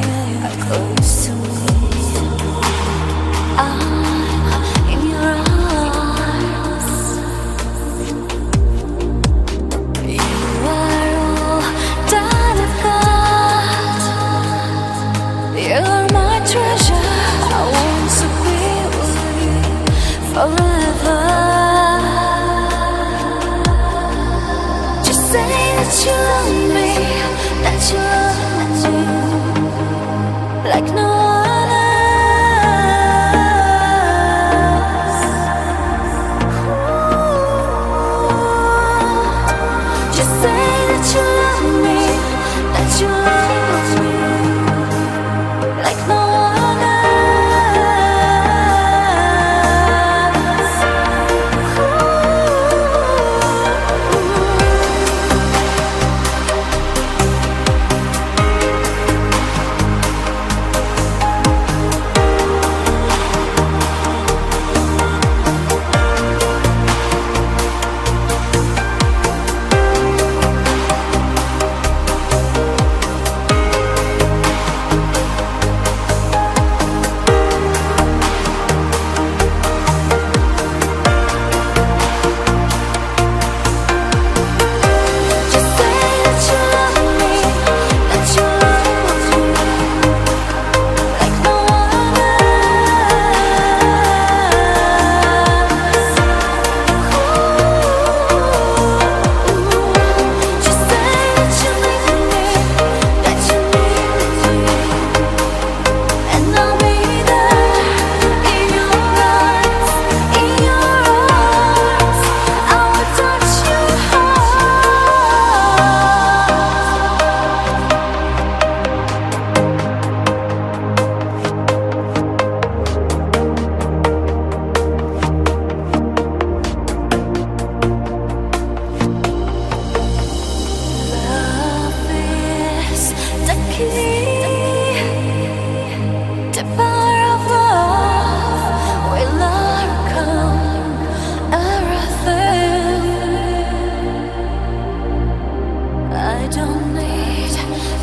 close to me. I'm in your arms. You are all that I've got. You're my treasure. I want to be with you forever. Just say that you love me, that you love me like no one else. Ooh. Just say that you love me, that you love me like no one else. The power of love will overcome everything. I don't need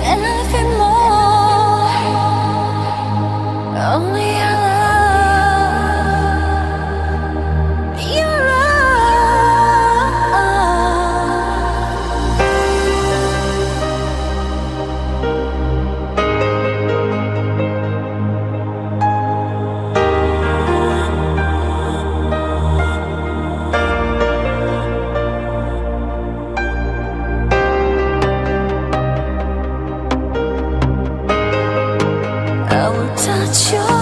anything more, only your love, your I will touch your